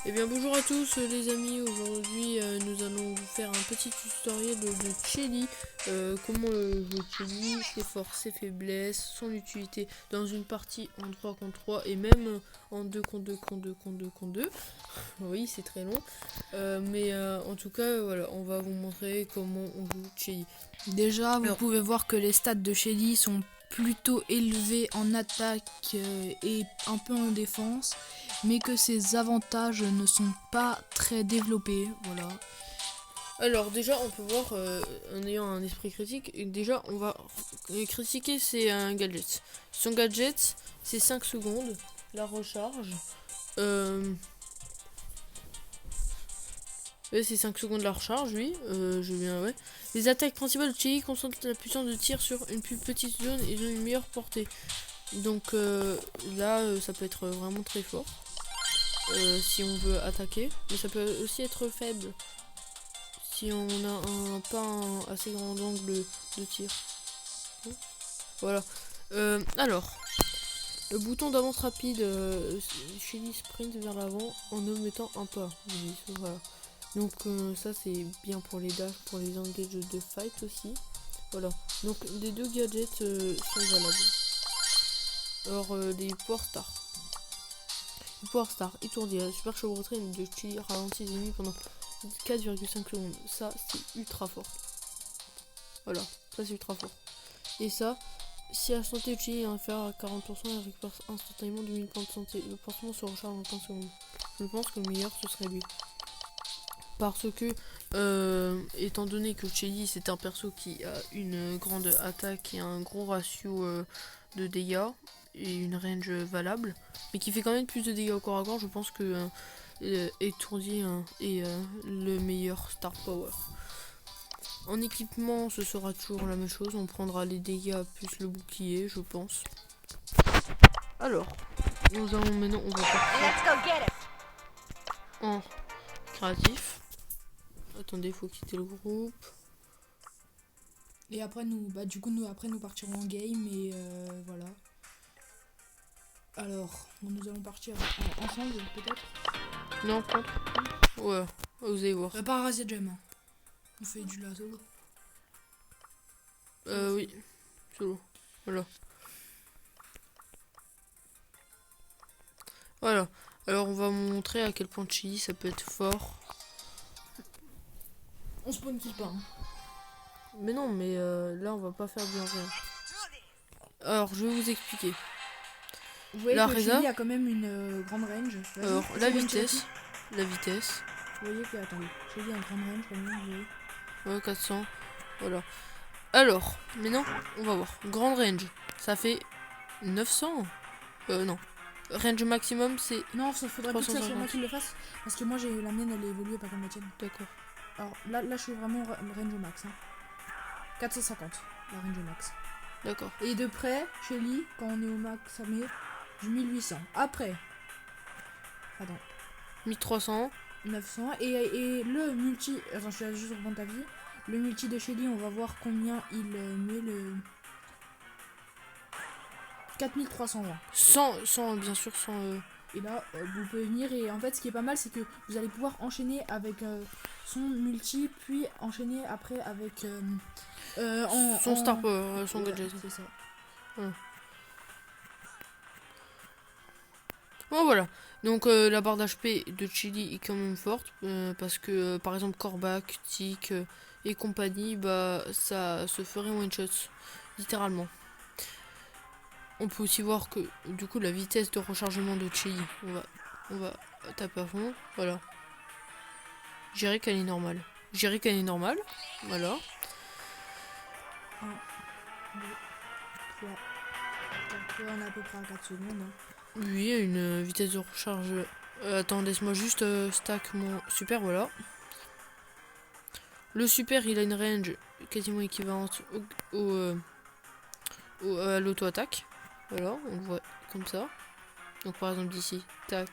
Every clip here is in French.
Eh bien bonjour à tous les amis, aujourd'hui nous allons vous faire un petit tutoriel de Chelly, comment jouer Chelly, ses forces, ses faiblesses, son utilité dans une partie en 3 contre 3 et même en 2 contre 2 contre 2 contre 2 contre 2. Oui, c'est très long, mais en tout cas voilà, on va vous montrer comment on joue Chelly. Déjà, vous Alors, pouvez voir que les stats de Shelly sont plutôt élevés en attaque et un peu en défense, mais que ses avantages ne sont pas très développés. Voilà. Alors déjà on peut voir en ayant un esprit critique, et déjà on va critiquer c'est un gadget. Son gadget c'est 5 secondes, la recharge. Ouais, c'est 5 secondes la recharge, oui, je viens, ouais. Les attaques principales de Chili concentrent la puissance de tir sur une plus petite zone et ont une meilleure portée. Donc là ça peut être vraiment très fort si on veut attaquer, mais ça peut aussi être faible si on a pas un assez grand angle de tir. Voilà. Alors, le bouton d'avance rapide, Shelly sprint vers l'avant en omettant un pas. Voilà. Donc ça c'est bien pour les dash, pour les engages de fight aussi. Voilà. Donc les deux gadgets sont valables. Alors les Power Star. Les Power Star étourdi. La super chevauchée de Chili ralentit les ennemis pendant 4,5 secondes. Ça c'est ultra fort. Voilà, ça c'est ultra fort. Et ça, si la santé de Chili est inférieure à 40%, elle récupère instantanément 2000 points de santé. Le pansement se recharge en 15 secondes. Je pense que le meilleur ce serait lui. Parce que, étant donné que Chili c'est un perso qui a une grande attaque et un gros ratio de dégâts et une range valable, mais qui fait quand même plus de dégâts au corps à corps, je pense que étourdi est le meilleur star power. En équipement, ce sera toujours la même chose. On prendra les dégâts plus le bouclier, je pense. Alors, nous allons maintenant, on va partir en créatif. Attendez, il faut quitter le groupe. Et après, nous partirons en game et voilà. Alors, nous allons partir ensemble, peut-être. Non, contre. Ouais, vous allez voir. Pas un Razia Gem. On fait du la solo. Oui, solo. Voilà. Voilà. Alors, on va vous montrer à quel point Chili ça peut être fort. On spawn kill pas. Hein. Mais non, mais là, on va pas faire bien rien. Alors, je vais vous expliquer. Vous voyez La que Reza, Shelly a quand même une grande range. alors, la vitesse. La vitesse. Vous voyez que, attendez, Shelly a une grande range quand même, vous voyez. Ouais, 400. Voilà. Alors, maintenant, on va voir. Grande range, ça fait 900. Non. Range maximum, c'est... Non, ça faudrait plus que ça soit 350. moi qui le fasse. Parce que moi, j'ai la mienne, elle est évoluée pas comme la tienne. D'accord. Alors là, je suis vraiment range max. Hein. 450, la range max. D'accord. Et de près, Shelly, quand on est au max, ça met du 1800. Après, attends, 1300. 900. Et le multi. Attends, je vais juste reprendre ta vie. Le multi de Shelly, on va voir combien il met le. 4320. 100, bien sûr, 100... Et là, vous pouvez venir et en fait, ce qui est pas mal, c'est que vous allez pouvoir enchaîner avec son multi, puis enchaîner après avec son star power, son gadget. C'est ça. Bon, voilà. Donc, la barre d'HP de Chili est quand même forte. Parce que, par exemple, Kor'bak, Tick et compagnie, bah, ça se ferait one-shot. Littéralement. On peut aussi voir que, du coup, la vitesse de rechargement de Chili, on va taper à fond. Voilà. Je dirais qu'elle est normale. Voilà. 1, 2, 3, 4. On est à peu près à 4 secondes. Hein. Oui, une vitesse de recharge. Attends, laisse-moi juste stack mon super, voilà. Le super, il a une range quasiment équivalente à l'auto-attaque. Voilà, on le voit comme ça. Donc par exemple d'ici, tac,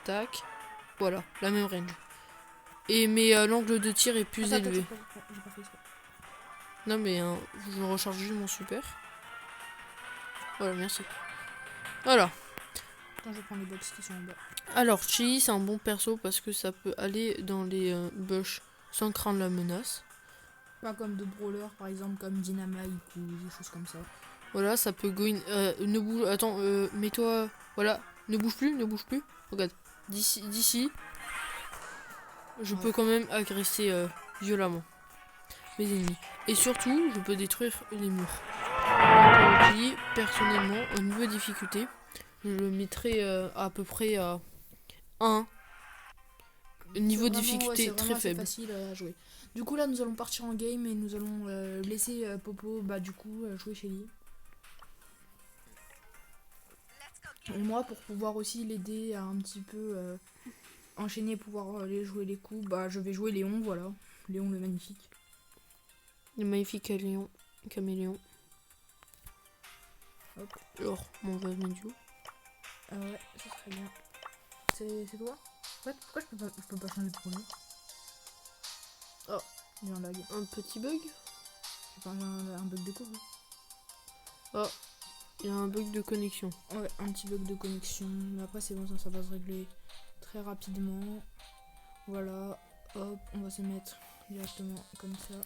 tac. Voilà, la même range. Mais l'angle de tir est plus élevé. J'ai pas fait ça. Non mais je recharge juste mon super. Voilà, merci. Voilà. Quand je prends les box qui sont en bas. Alors, Chili, c'est un bon perso parce que ça peut aller dans les bush sans craindre la menace. Pas comme de brawlers, par exemple, comme Dynamite ou des choses comme ça. Voilà, ça peut go in. Ne bouge. Attends, mets-toi. Voilà, ne bouge plus, ne bouge plus. Regarde, d'ici. Je peux quand même agresser violemment mes ennemis. Et surtout, je peux détruire les murs. Donc, Chili, personnellement, au niveau difficulté, je le mettrai à peu près à 1. Niveau difficulté très faible. Facile à jouer. Du coup là nous allons partir en game et nous allons laisser Popo du coup jouer chez lui. Et moi pour pouvoir aussi l'aider à un petit peu enchaîner, pouvoir aller jouer les coups, je vais jouer Léon, voilà. Léon le magnifique. Le magnifique caméléon. Hop. Alors, mon va Medio. Ouais, ça serait bien. C'est toi? Ouais, pourquoi je peux pas changer de pronom? Oh, il y a un lag. Un petit bug? C'est pas un bug de quoi? Oh, il y a un bug de connexion. Ouais, un petit bug de connexion. Mais après, c'est bon, ça va se régler très rapidement. Voilà, hop, on va se mettre directement comme ça.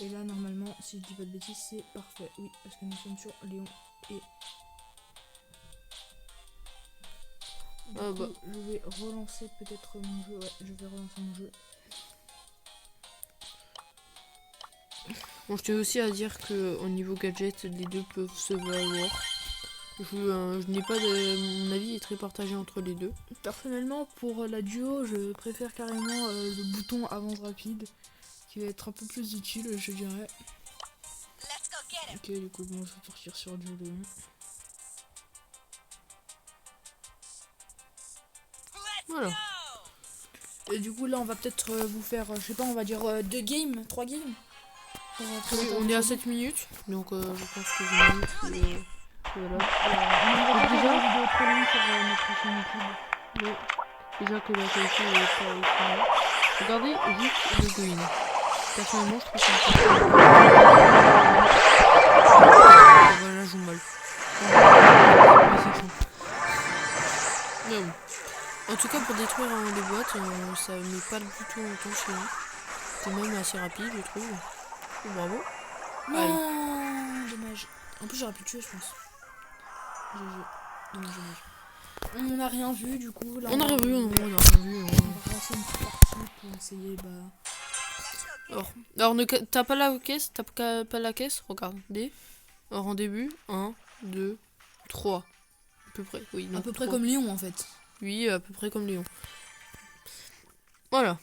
Et là, normalement, si je dis pas de bêtises, c'est parfait. Oui, parce que nous sommes sur Léon et... Je vais relancer peut-être mon jeu. Ouais, je vais relancer mon jeu. Bon, je tiens aussi à dire que au niveau gadget, les deux peuvent se valoir. Je n'ai pas de... Mon avis est très partagé entre les deux. Personnellement, pour la duo, je préfère carrément le bouton avance rapide, qui va être un peu plus utile, je dirais. Ok, du coup, bon, je vais partir sur du Léon. Voilà. Et du coup, là, on va peut-être vous faire, je sais pas, on va dire 2 games, 3 games. Oui, on est à 7 minutes, donc je pense que 10 minutes, voilà. On va déjà une vidéo très longue sur notre chaîne YouTube. Mais déjà que la qualité est pas optimale. Regardez juste le Goin. Personnellement, je trouve ça voilà, je joue mal. Mais bon. En tout cas, pour détruire les boîtes, ça met pas du tout longtemps chez nous. C'est même assez rapide, je trouve. Oh, bravo. Non, allez. dommage. En plus, j'aurais pu le tuer, je pense. Dommage. On n'a rien vu, du coup. Là, on a rien vu. On va lancer une petite partie pour essayer, Alors t'as pas la caisse, pas la caisse, regardez. Alors en début, 1, 2, 3. À peu près, oui. À peu près 3. comme Léon en fait. Oui, à peu près comme Léon. Voilà.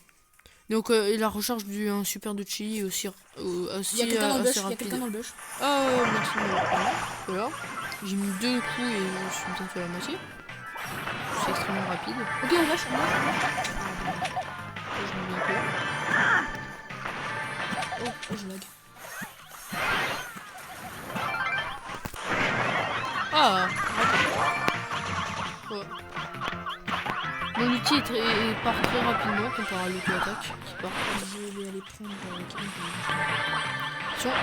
Donc et la recharge du super de Chili est aussi il y a quelqu'un dans le bush. Ah merci. Voilà. J'ai mis 2 coups et je suis bientôt à la moitié. C'est extrêmement rapide. Ok, on lâche. Je mets bientôt. Oh, je lag. Ah, ouais. Mon outil part très rapidement comparé à l'auto-attaque qui part. Je vais aller prendre Attention.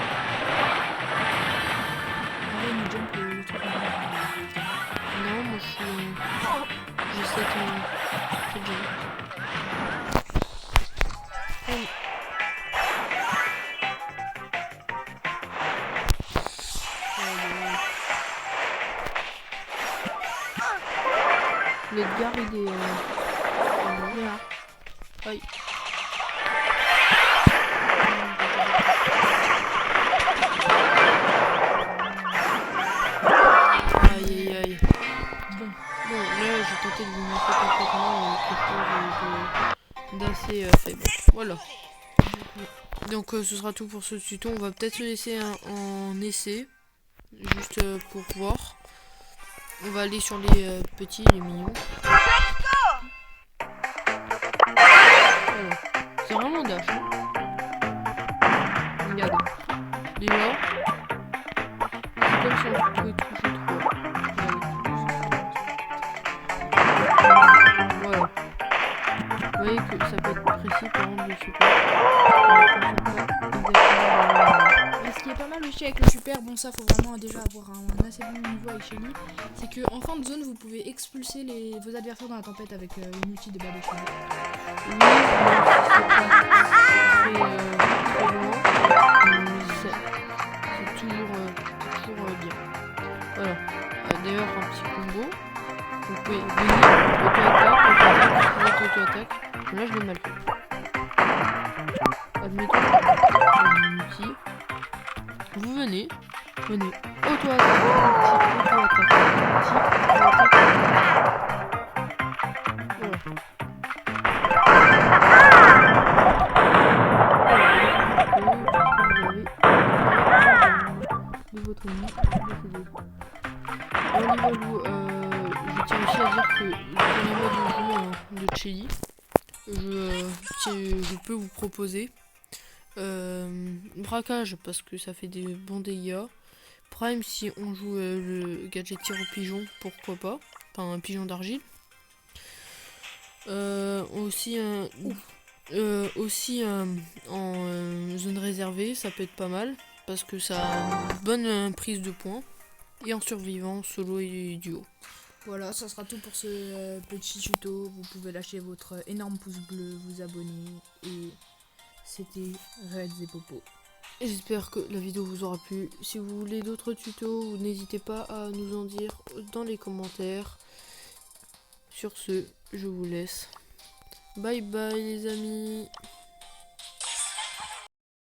le truc. Non, moi je suis... J'ai 7 jump. L'Edgar il est là. Aïe. Aïe. Bon, là j'ai tenté de vous montrer complètement quelque chose d'assez faible. Voilà. Donc ce sera tout pour ce tuto. On va peut-être se laisser en essai. Juste pour voir. On va aller sur les petits, les mignons. Voilà. C'est vraiment dash. Regardez. Déjà. C'est comme si on pouvait toucher trop. Voilà. Vous voyez que ça peut être précis par exemple de super. Et ce qui est pas mal aussi avec le super, bon ça faut vraiment déjà avoir un assez bon niveau avec Shelly, c'est que en fin de zone vous pouvez expulser vos adversaires dans la tempête avec une outil de balle de Shelly. Oui, même si c'est pas très loin, c'est toujours bien. Voilà. D'ailleurs, un petit combo. Vous pouvez venir, auto-attaque. Là, je l'ai mal fait. Admettons, un outil. Vous venez, auto-attaque, auto-attaque. Voilà. De votre nom, décidez. Au niveau, je tiens aussi à dire que dans les modes de jeu de Chili, je peux vous proposer braquage parce que ça fait des bons dégâts. Prime si on joue le gadget tir au pigeon, pourquoi pas. Enfin un pigeon d'argile. Aussi en zone réservée, ça peut être pas mal parce que ça a une bonne prise de points. Et en survivant, solo et duo. Voilà, ça sera tout pour ce petit tuto. Vous pouvez lâcher votre énorme pouce bleu, vous abonner. Et c'était Reds et Popo. J'espère que la vidéo vous aura plu. Si vous voulez d'autres tutos, n'hésitez pas à nous en dire dans les commentaires. Sur ce, je vous laisse. Bye bye les amis.